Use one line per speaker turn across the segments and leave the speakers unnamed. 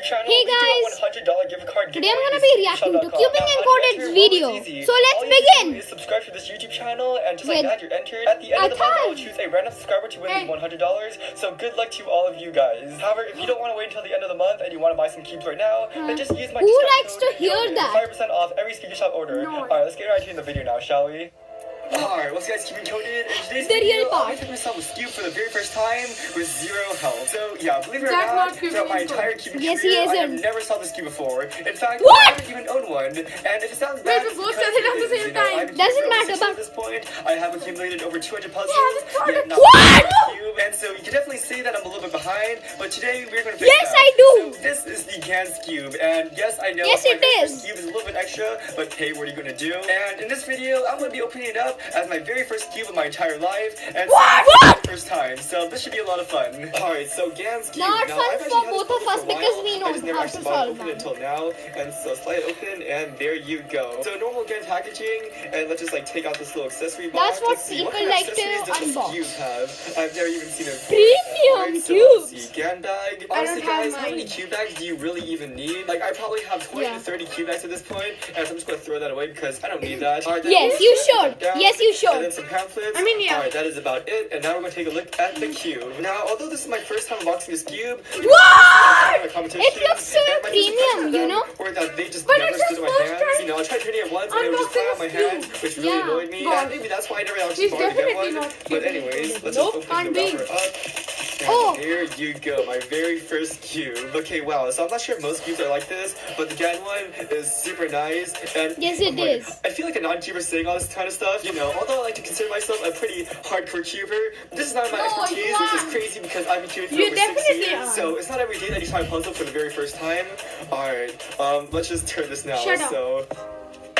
Hey guys, today I'm gonna be reacting to Cubing Encoded's video. So let's begin.
Subscribe to this YouTube channel and just like that, you're entered. At the end of the month, I will choose a random subscriber to win the $100. So good luck to all of you guys. However, if you don't want to wait until the end of the month and you want to buy some cubes right now, then just use my
Who
discount
likes
code
to hear that?
5% off every Skewb shop order.
No.
Alright, let's get right into the video now, shall we? Alright, what's guys, Keep Encoded, and today's video, I'll be taking myself with Skewb for the very first time with 0 health. So yeah, believe it or not, throughout my entire Cubing career, I have never saw this Skewb before. In fact, I haven't even owned one. And if it sounds bad, it's because
doesn't matter, but
at this point, I have accumulated over 200 puzzles.
What?
And so you can definitely say that I'm a little bit behind, but today we're going to fix
Yes,
that.
I do.
So this is the Skewb, and yes, I know
Yes,
my
it is.
Skewb is a little bit extra, but hey, what are you going to do? And in this video, I'm going to be opening it up as my very first Skewb of my entire life, and
What?
first time, so this should be a lot of fun. Alright, so Skewb.
Not
now,
fun
I've
for
actually had
both
this
of us
for a while.
because we know
I just never
how
actually
to
bought it
solve
open
that.
until now, and so slide it open, and there you go. So normal GAN packaging, and let's just like take out this little accessory box.
That's what
Let's see,
people
kind of
like to
accessories does the
unbox.
Skewb have? I've never even seen it before.
Premium
Alright, so
cubes.
let's see, GAN bag. Honestly, guys, how many cube bags do you really even need? Like, I probably have 20 to 30 cube bags at this point, and so I'm just gonna throw that away because I don't need that. Alright,
Yes, you should. Yes, you
and
should.
then some pamphlets.
Yeah.
Alright, that is about it. And now we're gonna take a look at the Cube. Now, although this is my first time unboxing this Cube,
What? It looks so premium, you know?
Or that they just never stood in my hands. You know, I tried turning it once and it would just fly out my hand, which really annoyed me. And maybe that's why I never actually bothered to get one. But anyways, let's just open the wrapper up. And here you go, my very first Cube. Okay, wow. So I'm not sure if most Cubes are like this, but the GAN one is super nice. And
Yes, it is.
I feel like a non-cuber saying all this kind of stuff. You know, although I like to consider myself a pretty hardcore cuber, this is not my expertise, which is crazy because I've been cubing for over 6 years. So it's not every day that you try a puzzle for the very first time. Alright, let's just turn this now. So,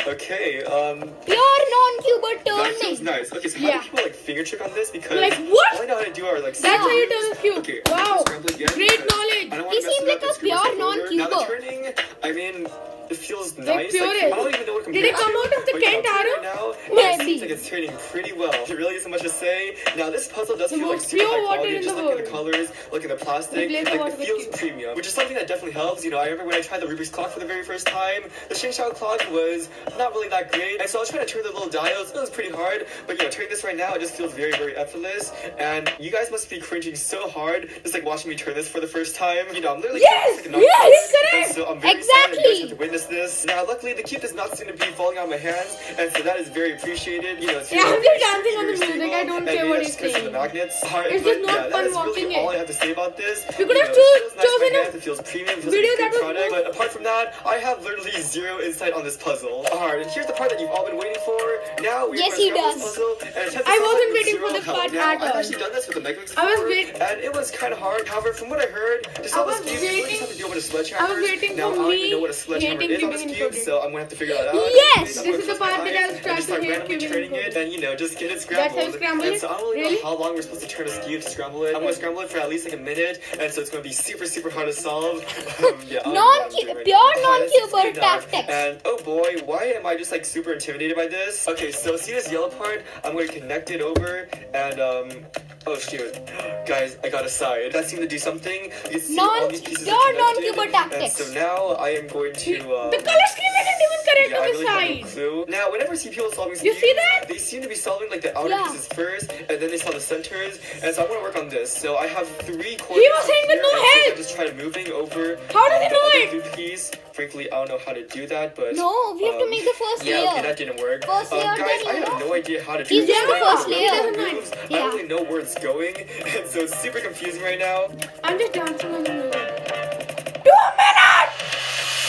okay,
Pure non-cuber
that feels
turning.
nice. Okay, so how do people like finger trick on this? Because
Like, what?
all I know how to do are like
That's how you turn a cube.
Okay,
Wow.
scramble again,
Great
because
knowledge.
I don't
He
want to mess
seems
it
like
up
a
and screw
pure
myself over. Now the
non-cuber.
turning, I mean, it feels
Like
nice. Like,
purest.
I don't even know what
Did it come out of the
but
Kent
yeah,
arrow?
now, it
Maybe.
seems like it's turning pretty well. There really isn't much to say. Now this puzzle does
The
feel like
most
super
pure
high
water
quality.
in
Just
the
look at the
world.
colors, look at the plastic.
Replace the
Like,
water
it
with
feels
cube.
premium, which is something that definitely helps. You know, I remember when I tried the Rubik's clock for the very first time, the Sheng Shao clock was not really that great. And so I was trying to turn the little dials. It was pretty hard. But you know, turning this right now, it just feels very, very effortless. And you guys must be cringing so hard just like watching me turn this for the first time. You know, I'm literally
Yes!
turning this like a
Yes!
non-cuber. And so I'm very excited you guys
Exactly.
get to witness this. Now, luckily, the cube does not seem to be falling out of my hands, and so that is very appreciated. You know, it's
Yeah, I'm
very
just dancing on the
stable,
music. I don't
and
care
maybe
what
that's
he's
because of the
saying.
magnets.
It's
But
just not
yeah, that
fun
is really
watching
all
it.
I have to say about this.
You could
You
have
know, it feels nice in
chosen
my
a
hands, it feels premium, it feels
video
like a
that
good
was
product.
more-
But apart from that, I have literally zero insight on this puzzle. Alright, and here's the part that you've all been waiting for. Now we're
Yes,
going
he
to scramble this
does.
puzzle and attempt to
I
solve
wasn't
it with
waiting for
zero
this
help.
part
Now,
at
I've
all.
actually done this with the Mega Mix
I was
before,
waiting-
and it was kind of hard. However, from what I heard, to solve
was
this cube, you really
waiting-
just have to deal with a sledgehammer.
I was waiting
Now,
for
I don't
me
even know what a sledgehammer
hating
is on this
Cubing
cube,
Encoded.
so I'm gonna have to figure that out.
Yes!
I'm
This
gonna
is the
close my
part that
eyes
I'll
and
start
just
to
start
hate
randomly
Cubing
turning it,
Encoded.
and you know, just get it
That's how you
scrambled.
scramble
And
it?
so I don't really
Really?
know how long we're supposed to turn a Skewb to scramble it. I'm gonna scramble it for at least like a minute, and so it's gonna be super, super hard to solve. Yeah, I don't know what I'm doing right
Pure
now. Alright, this is
non-cuber
good enough.
tactics.
And oh boy, why am I just like super intimidated by this? Okay, so see this yellow part? I'm gonna connect it over, and oh shoot, guys, I got a side. That seemed to do something. You can see all these pieces are
Pure
connected,
non-cuber tactics.
and so now I am going to.
The color scheme isn't even correct
Yeah, I
on the
really have no
side.
clue. Now, whenever I see people solving
You see
Skewbs,
that?
they seem to be solving like the outer
Yeah.
pieces first, and then they solve the centers. And so I want to work on this. So I have 3 corners.
He was saying with
here,
no
and so
help.
I just try moving over.
How does he
the
know
other
it?
blue piece. Frankly, I don't know how to do that, but
No, we have to make the first
yeah,
layer.
okay, that didn't work.
First layer,
Guys,
then
I
you
have
know.
no idea how to do
He's
this.
doing the
Like,
first
I
layer.
don't know moves. I
Yeah.
don't really know where it's going, and so it's super confusing right now.
I'm just dancing on the music.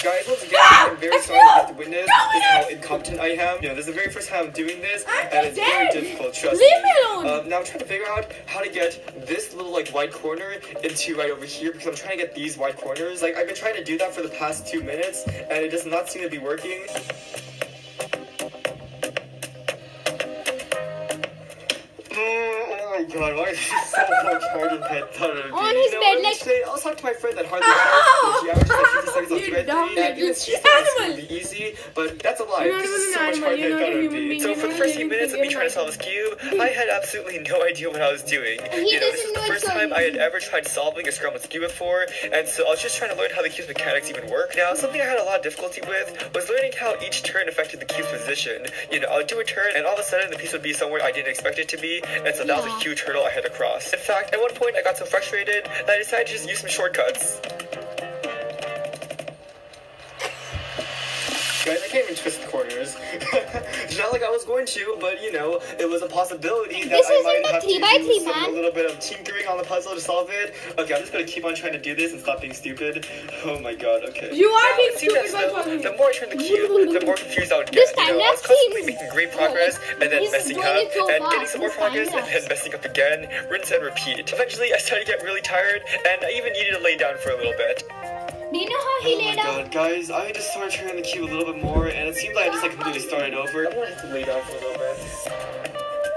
Guys, once again, I'm very sorry to have to witness this is how incompetent I am. You know, this is the very first time I'm doing this, and it's very difficult, trust
Leave me alone.
Now I'm trying to figure out how to get this little like white corner into right over here because I'm trying to get these white corners. Like I've been trying to do that for the past 2 minutes, and it does not seem to be working. Oh my god, why is this so much harder than I thought it would be?
On his bed, like-
Today, I'll talk to my friend that hardly talks. She averages like 50 seconds on
You
thread
dumb
And even she said this would be easy, but that's a lie. This is so much harder than I thought it would be. So for the first few minutes of me trying to solve this cube, I had absolutely no idea what I was doing. This is the first time I had ever tried solving a scrambled Skewb before, and so I was just trying to learn how the cube's mechanics even work. Now, something I had a lot of difficulty with was learning how each turn affected the cube's position. I would do a turn, and all of a sudden the piece would be somewhere I didn't expect it to be, and so that was a huge hurdle I had to cross. In fact, at one point I got so frustrated that I decided to just use some shortcuts. Guys, I can't even twist the corners. Not like I was going to, but it was a possibility that I might have to do a little bit of tinkering on the puzzle to solve it. Okay, I'm just gonna keep on trying to do this and stop being stupid. Oh my god, okay.
You are being stupid by
talking. The more I turned the cube, the more confused I would get. I was constantly making great progress and then messing up, and getting some more progress and then messing up again, rinse and repeat. Eventually, I started to get really tired, and I even needed to lay down for a little bit.
Do you know how he laid out?
Oh my god, guys, I just started turning the cube a little bit more, and it seemed like I just completely started over. I'm gonna have to lay down for a little bit.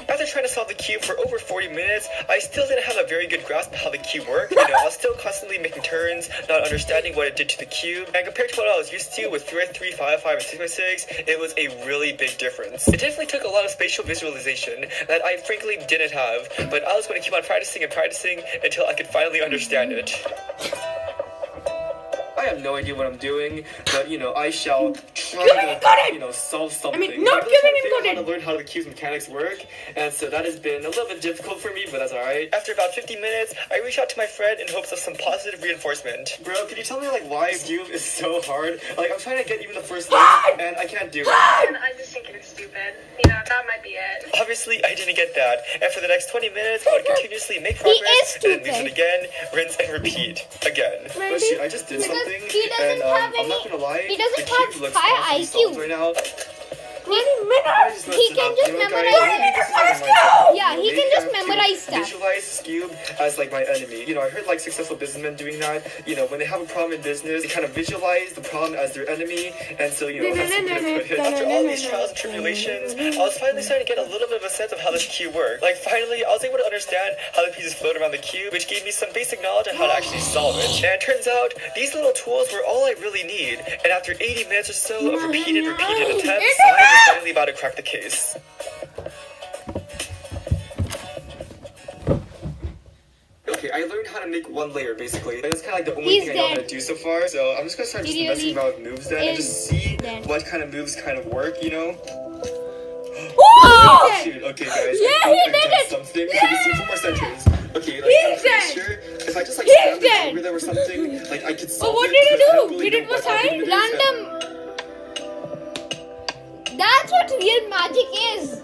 After trying to solve the cube for over 40 minutes, I still didn't have a very good grasp of how the cube worked. I was still constantly making turns, not understanding what it did to the cube, and compared to what I was used to with 3x3, 5x5, and 6x6, it was a really big difference. It definitely took a lot of spatial visualization that I frankly didn't have, but I was going to keep on practicing and practicing until I could finally understand it. I have no idea what I'm doing, but I shall try to solve something.
I mean, not giving encoded.
To learn how the cube's mechanics work, and so that has been a little bit difficult for me, but that's alright. After about 50 minutes, I reached out to my friend in hopes of some positive reinforcement. Bro, can you tell me why Skewb is so hard? I'm trying to get even the first level, and I can't do it.
I just think it's stupid. That might be it.
Obviously, I didn't get that, and for the next 20 minutes, I would continuously make progress, and then lose it again, rinse and repeat again. But shoot, I just did something.
He doesn't have any.
I'm not gonna lie,
He doesn't
the cube
have
looks
high
awesome
IQ.
right now.
20 minutes!
He can just memorize. Yeah, he can just memorize stuff.
Visualize Skewb as my enemy. I heard successful businessmen doing that. When they have a problem in business, they kind of visualize the problem as their enemy, and so that's something that's good hit. After all these trials and tribulations, I was finally starting to get a little bit of a sense of how this cube worked. Finally, I was able to understand how the pieces float around the cube, which gave me some basic knowledge on how to actually solve it. And it turns out these little tools were all I really need. And after 80 minutes or so of repeated attempts, I was finally about to crack the case. Okay, I learned how to make one layer, basically. That's kind of the only thing I know how to do so far. So I'm just gonna start messing around with moves then, and just see what kind of moves kind of work,
Oh!
Shoot, okay guys,
Yeah,
I
he
think
did
I've done
it!
something. Okay, let's see 4 more centuries. Okay,
He's
I'm
dead!
pretty sure if I just
He's
stab
dead!
it over there or something, I could solve
what
it.
did he
but I don't
do?
really
Did it
know what
was
algorithm it is.
Random. That's what real magic is.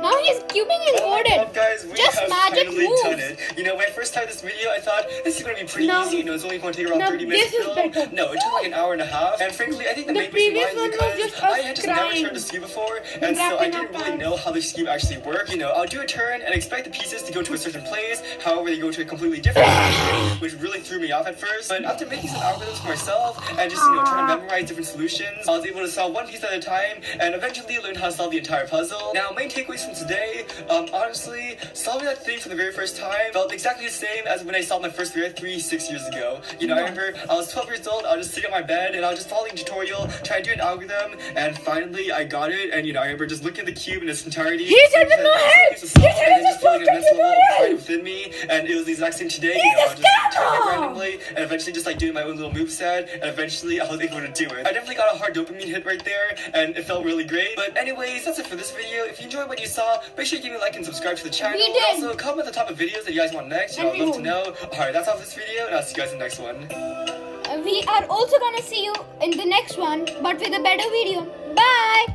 Now he's cubing encoded.
Guys, we
Just
have
magic
finally
moves.
done it. When I first started this video, I thought this is going to be pretty
Now-
easy. It's only going to take around
now
30 minutes
this
to
is
film.
better.
No, it took an hour and a half. And frankly, I think the main reason
previous
why is
one was
because
just us
I had just never
crying.
turned a Skewb before, and so I
wrapping
didn't
up
really
our-
know how the Skewb actually worked. I'll do a turn and expect the pieces to go to a certain place. However, they go to a completely different place, which really threw me off at first. But after making some algorithms for myself and just trying to memorize different solutions, I was able to solve one piece at a time and eventually learn how to solve the entire puzzle. Now, main takeaways from today, honestly, solving that thing for the very first time felt exactly the same as when I solved my first 3x3 6 years ago. I remember I was 12 years old, I was just sitting on my bed and I was just following a tutorial, trying to do an algorithm, and finally I got it. And I remember just looking at the cube in its entirety.
He said with no head! He said
And
it's
just feeling
a
an immense level of
tutorial!
pride within me, and it was the exact same today.
He's a
I just turned it
scammer!
randomly, and eventually just doing my own little moveset, and eventually I was able to do it. I definitely got a hard dopamine hit right there, and it felt really great. But anyways, that's it for this video. If you enjoyed what you saw, make sure you give me a like and subscribe to the channel.
We
And
did.
also comment at the top of videos that you guys want next. I'd love to know. Alright, that's all for this video, and I'll see you guys in the next one.
We are also gonna see you in the next one, but with a better video. Bye.